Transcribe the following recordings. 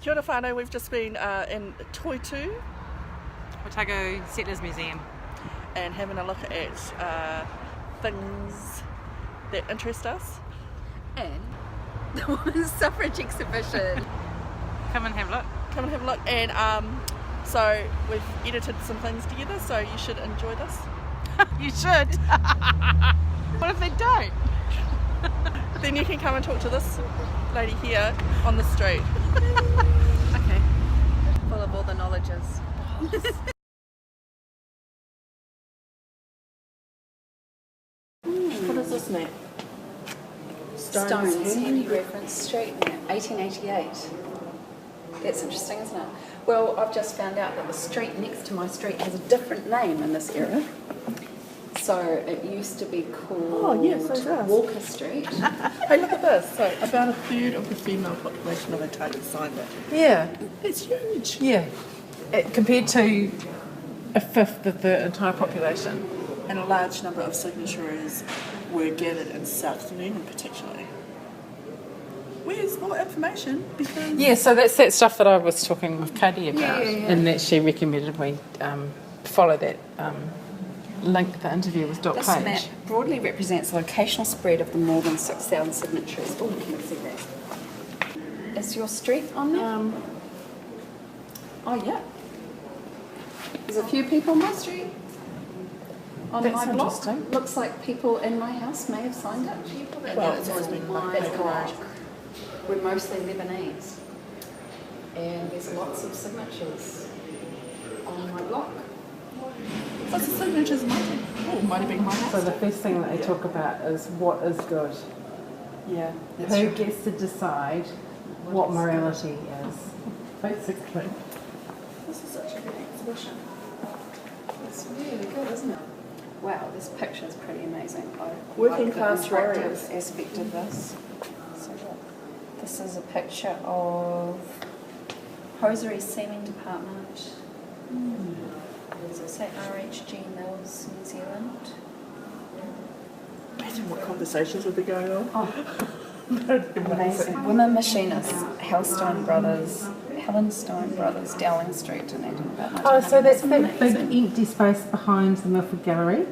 Kia ora whānau, we've just been in Toitū Otago Settlers Museum and having a look at things that interest us. And the Women's Suffrage Exhibition. Come and have a look. Come and have a look. And so we've edited some things together, so you should enjoy this. You should. What if they don't? Then you can come and talk to this lady here on the street. Okay. Full of all the knowledges. What is this map? Stones, Henry Reference Street, 1888. That's interesting, isn't it? Well, I've just found out that the street next to my street has a different name in this era. So it used to be called Walker Street. Hey, look at this. So about a third of the female population of Otago signed it. Yeah. It's huge. Yeah. Compared to a fifth of the entire population. And a large number of signatories were gathered in South Dunedin particularly. Where's more information? Because Yeah, so that's that stuff that I was talking with Katie about, Yeah. and that she recommended we follow that link, the interview with Dot This Page. map broadly represents the locational spread of the more than 6,000 signatories. Oh, you can see that. Is your street on there? Oh, yeah. There's a few people on my street. On That's my block. interesting. Looks like people in my house may have signed it. well, it's always been my like block. We're mostly Lebanese. And there's lots of signatures on my block. what's the signatures might be? Oh, might have been my house. So the first thing that they talk about is what is good. Yeah. Who gets to decide what morality is, basically. This is such a good exhibition. It's really good, isn't it? Wow, this picture is pretty amazing. I Working like the class interactive warriors. aspect of this. So this is a picture of hosiery seaming department. Does it say RHG Mills, New Zealand? Imagine what conversations would be going on. Oh, Amazing. amazing. Women machinists, Helen Brothers, Dowling Street, Dunedin, about 1900. Oh, so that's that amazing. big empty space behind the Milford Gallery.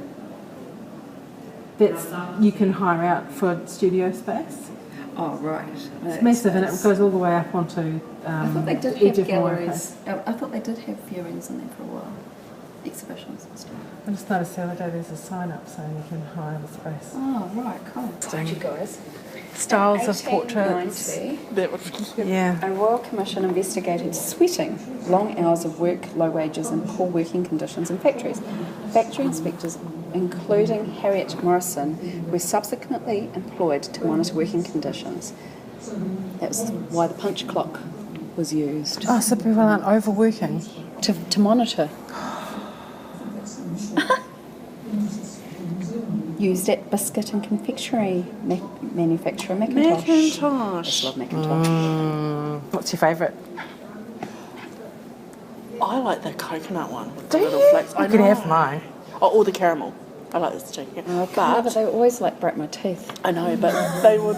That's you can hire out for studio space. Oh, right. It's massive, and it goes all the way up onto I thought they did edge have of Morocco. galleries. I thought they did have viewings in there for a while. Exhibitions and stuff. I just noticed the other day there's a sign up saying you can hire the space. Oh, right, cool. You guys. Styles of 1890, portraits. That would be Yeah. a Royal Commission investigated sweating, long hours of work, low wages and poor working conditions in factories. Factory inspectors, including Harriet Morrison, were subsequently employed to monitor working conditions. That's why the punch clock was used, Oh, so people aren't overworking. to monitor. Used at biscuit and confectionery manufacturer Macintosh. I just love Macintosh. What's your favourite? I like the coconut one with the Do little you? flakes. I You can know. have mine. Oh, or the caramel. I like this too. Yeah. Okay, but they always like break my teeth. I know, but they would.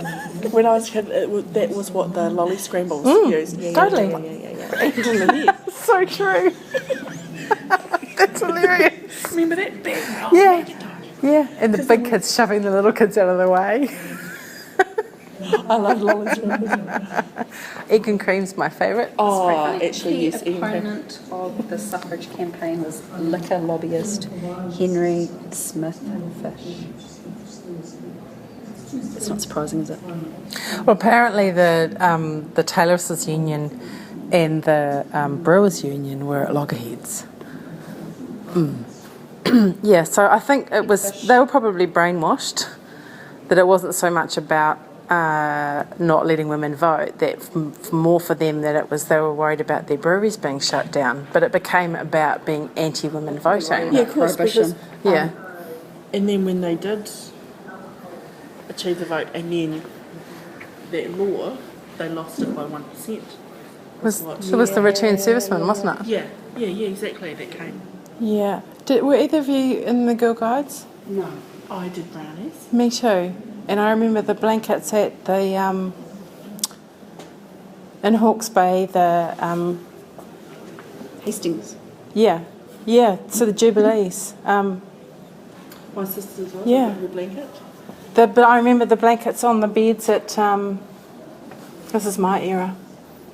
When I was a kid, that was what the lolly scrambles used. totally. Yeah. So true. That's hilarious. Remember that big? Yeah. Yeah, and the big kids shoving the little kids out of the way. I love lolly scrambles. Egg and cream's my favourite. Oh, Funny. actually, Key yes. opponent of the suffrage campaign was liquor lobbyist Henry Smith Fish. It's not surprising, is it? Well, apparently the Tailors' Union and the Brewers' Union were at loggerheads. Yeah, so I think it was they were probably brainwashed that it wasn't so much about not letting women vote, that more for them that it was they were worried about their breweries being shut down, but it became about being anti-women voting. Yeah, of course. Because, Yeah. and then when they did achieve the vote, and then that law, they lost it by 1%. It was the return serviceman, wasn't it? Yeah, exactly. That came. Yeah. Were either of you in the Girl Guides? No. I did brownies. Me too. And I remember the blankets at the In Hawke's Bay, the Hastings. yeah, so the Jubilees. My sister's was Yeah. the blanket. But I remember the blankets on the beds at. This is my era.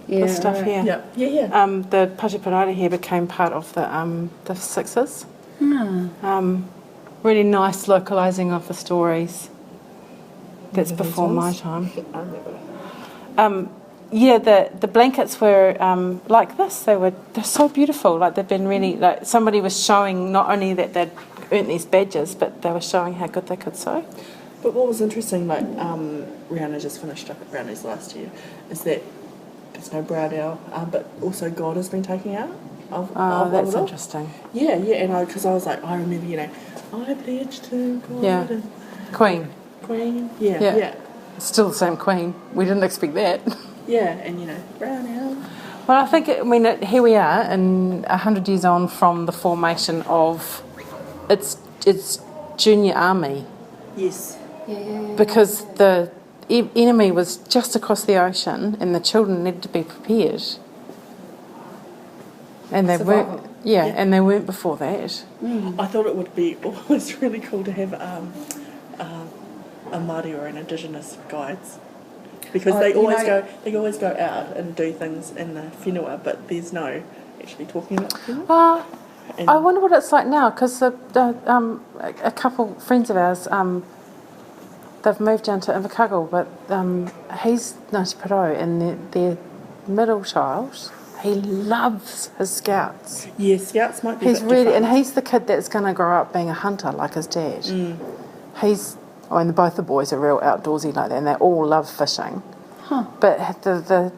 Yeah, This stuff right. here. Yeah. The Pateparāre here became part of the Sixes. Really nice localising of the stories. That's before my time. I remember. The blankets were like this. They're so beautiful. Like they've been really like somebody was showing not only that they'd earned these badges, but they were showing how good they could sew. But what was interesting, like Rihanna just finished up at Brownies last year, is that there's no brown owl, but also God has been taken out. That's interesting. Yeah, and because I was like, I remember, I pledge to God and Queen. Queen. Yeah. Still the same Queen. We didn't expect that. Yeah, and brown owl. Well, I think, here we are, and 100 years on from the formation of its junior army. Yes. Yeah. Because the enemy was just across the ocean and the children needed to be prepared. And they weren't. Yeah, and they weren't before that. I thought it would be always really cool to have a Māori or an indigenous guides, because they always go out and do things in the whenua, but there's no actually talking about whenua. I wonder what it's like now, because a couple friends of ours, they've moved down to Invercargill, but he's Ngāti Porou, and their middle child, he loves his scouts. Yeah, scouts might be. He's really, and he's the kid that's going to grow up being a hunter like his dad. And both the boys are real outdoorsy like that, and they all love fishing. But the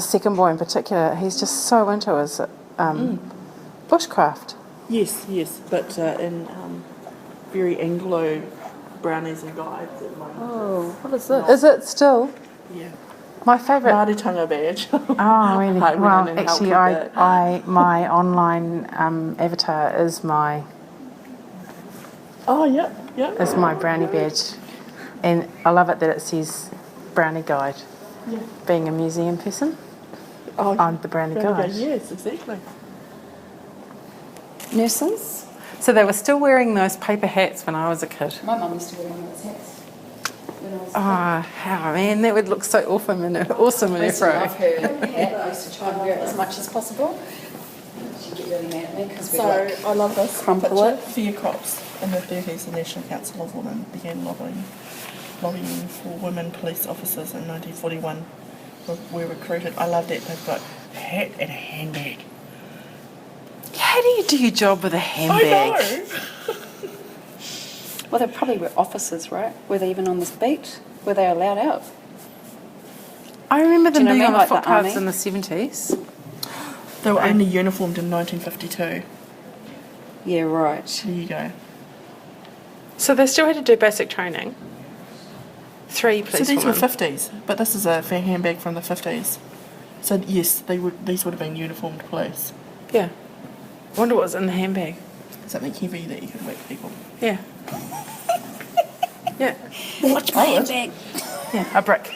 second boy in particular, he's just so into his bushcraft. Yes, but in very Anglo brownies and guides at the moment. Oh, what is this? Is it still? Yeah. My favourite. Māoritanga badge. Oh, really? Like, Well, we don't actually, help with my online avatar is my Oh, yeah. is my brownie badge, and I love it that it says brownie guide. Yeah. Being a museum person, I'm the brownie guide. Yes, exactly. Nurses? So they were still wearing those paper hats when I was a kid. My mum used to wear one of those hats. Man, that would look so awesome in her fro. I used to love her hat. I used to try and wear it as much as possible. She'd get really mad at me because we I love this crumple picture. it. Fair Crops. In the 30s, the National Council of Women began lobbying for women police officers in 1941. Were recruited. I love that they've got a hat and a handbag. How do you do your job with a handbag? I know. Well, they probably were officers, right? Were they even on this beat? Were they allowed out? I remember them Do you know being on what I the mean? Like the footpaths in the 70s. They were only uniformed in 1952. Yeah, right. There you go. So they still had to do basic training. 3 So police these were women. 50s, but this is a fair handbag from the 50s. So yes, these would have been uniformed police. Yeah. I wonder what was in the handbag. Something heavy that you could whack people. Yeah. Yeah. What's my handbag? Yeah, a brick.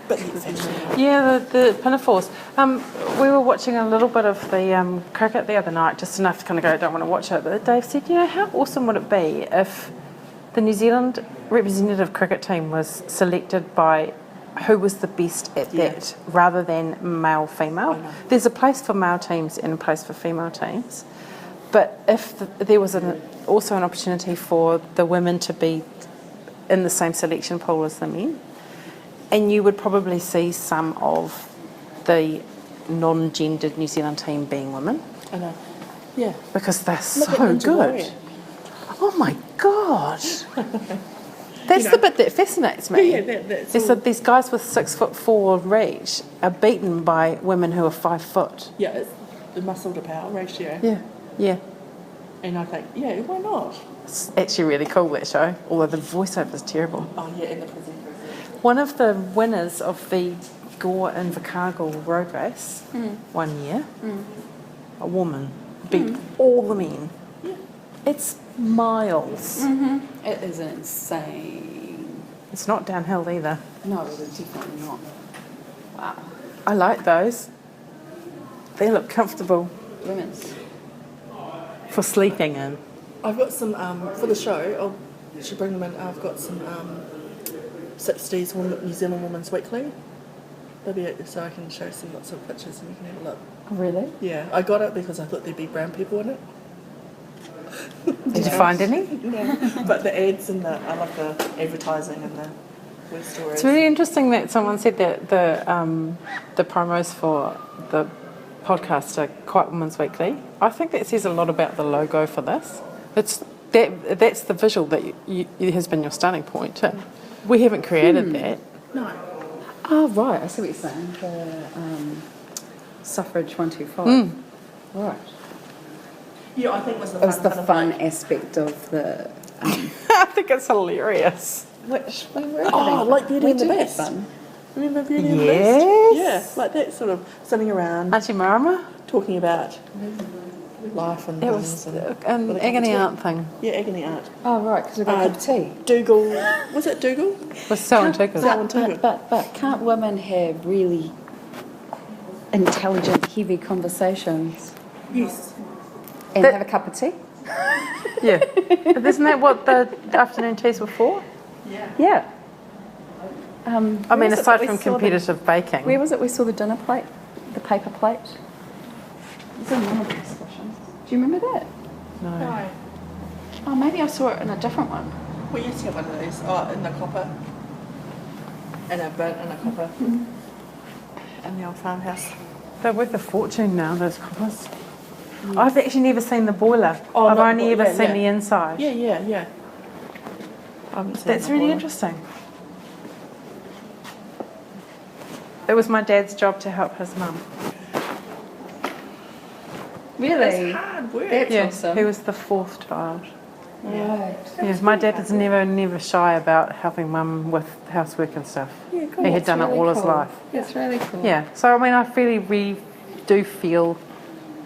But yes, actually. Yeah, the pinafores. We were watching a little bit of the cricket the other night, just enough to kind of go, I don't want to watch it. But Dave said, how awesome would it be if the New Zealand representative cricket team was selected by who was the best at that, rather than male-female. There's a place for male teams and a place for female teams. But if there was also an opportunity for the women to be in the same selection pool as the men, and you would probably see some of the non-gendered New Zealand team being women. I know. Yeah. Because they're Look so at Ninja good. Warrior. Oh my God. That's the bit that fascinates me. That's These guys with 6'4" reach are beaten by women who are 5 foot. Yeah, it's the muscle to power ratio. Yeah. And I think, why not? It's actually really cool, that show, although the voiceover is terrible. Oh yeah, and the presenters. One of the winners of the Gore and Invercargill road race one year, a woman, beat all the men. Yeah. It's miles. It is insane. It's not downhill either. No, it is definitely not. Wow. I like those. They look comfortable Women's. for sleeping in. I've got some, for the show, I should bring them in. I've got some 60s New Zealand Women's Weekly. They'll be so I can show some lots of pictures and you can have a look. Really? Yeah, I got it because I thought there'd be brown people in it. Did you find any? No, but the ads and I love the advertising and the word stories. It's really interesting that someone said that the promos for the podcast are quite Women's Weekly. I think that says a lot about the logo for this. That's the visual that has been your starting point too. We haven't created that. No. Oh, right. I see what you're saying. The Suffrage 125. Right. Yeah, I think it was It was the kind of fun like- aspect of the... I think it's hilarious. Which we were like Beauty and the do have Beast. fun. Remember Beauty and the Yes. Beast? Yeah, like that sort of sitting around Auntie Marama? talking about life and It things. was and an with a cup of agony tea. aunt thing. Yeah, agony aunt. Oh, right, because we got a cup of tea. Dougal, was it Dougal? Was so integral. That one too. But can't women have really intelligent, heavy conversations Yes. and That- have a cup of tea? Yeah. But isn't that what the afternoon teas were for? Yeah. Yeah. I Where mean, was it that aside we from saw competitive baking. Where was it we saw the dinner plate? The paper plate? It was in one of the discussions. Do you remember that? No. Why? Oh, maybe I saw it in a different one. We used to get one of these. Oh, in the copper. In a bit, in a copper. In the old farmhouse. They're worth a fortune now, those coppers. I've actually never seen the boiler. Oh, I've not the only ever boiler, seen yeah. the inside. Yeah. I haven't seen That's the really boiler. interesting. It was my dad's job to help his mum. Really? It's hard work. That's Yeah, awesome. he was the fourth child. Right. Yeah, my dad was never shy about helping mum with housework and stuff. Yeah, cool. He had That's done it really all his cool. life. That's really cool. Yeah, so I mean, I really do feel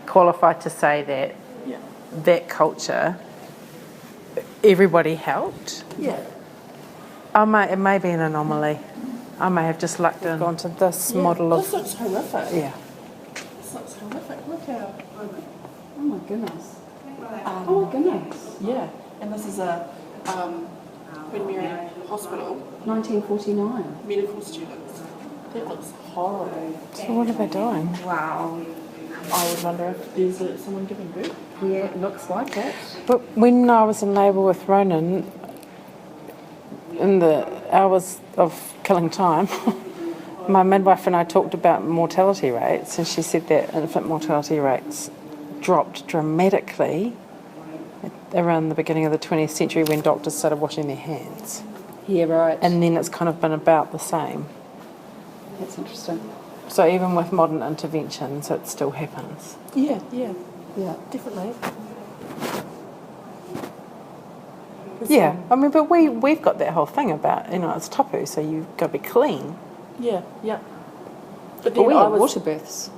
qualified to say that Yeah. that culture, everybody helped. Yeah. It may be an anomaly. I may have just lucked in. Gone to this model This of looks horrific. yeah. This looks horrific. Look how. Oh my goodness. Oh my goodness. Yeah. And this is a Queen Mary Hospital 1949. medical students. That looks horrible. So what are they doing? Wow. I would wonder if there's someone giving birth. Yeah, it looks like it. But when I was in labour with Ronan, in the hours of killing time, my midwife and I talked about mortality rates, and she said that infant mortality rates dropped dramatically around the beginning of the 20th century when doctors started washing their hands. Yeah, right. And then it's kind of been about the same. That's interesting. So even with modern interventions, it still happens. Yeah. Yeah. Definitely. Yeah, I mean, but we've got that whole thing about, it's tapu, so you've got to be clean Yeah. But then we I have was- water births.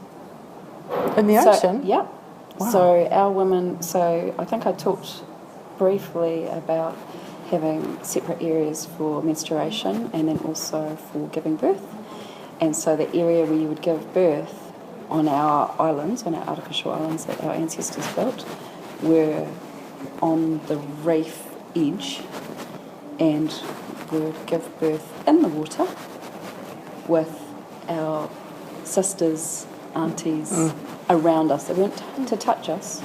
in the ocean. Yep. Wow. So our women, I think I talked briefly about having separate areas for menstruation and then also for giving birth. And so the area where you would give birth on our islands, on our artificial islands that our ancestors built, were on the reef edge and would give birth in the water with our sisters, aunties around us. They weren't to touch us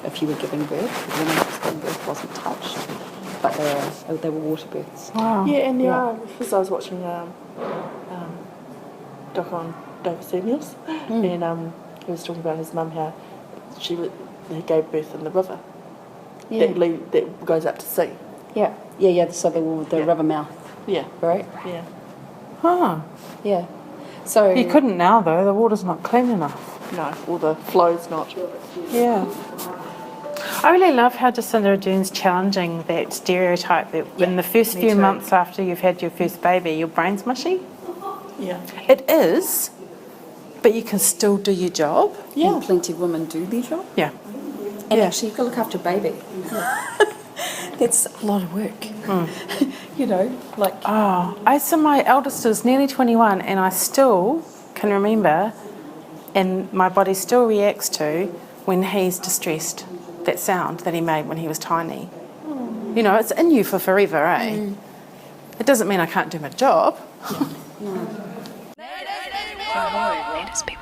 if you were giving birth. The woman who was giving birth wasn't touched, but they were water births. Wow. Yeah, and because I was watching doc on Otago Settlers, and he was talking about his mum, how they gave birth in the river that goes out to sea. Yeah. So the river mouth, Yeah, right? yeah. Huh. Yeah. So You couldn't now, though. The water's not clean enough. No, all the flow's not. Yeah. I really love how Jacinda Ardern's challenging that stereotype that in the first me few too. months after you've had your first baby, your brain's mushy. Yeah. It is, but you can still do your job. and plenty of women do their job. Yeah. And actually, you've got to look after a baby. That's a lot of work. You know, like... So my eldest is nearly 21 and I still can remember and my body still reacts to when he's distressed, that sound that he made when he was tiny. You know, it's in you for forever, eh? It doesn't mean I can't do my job. For more Let Us Be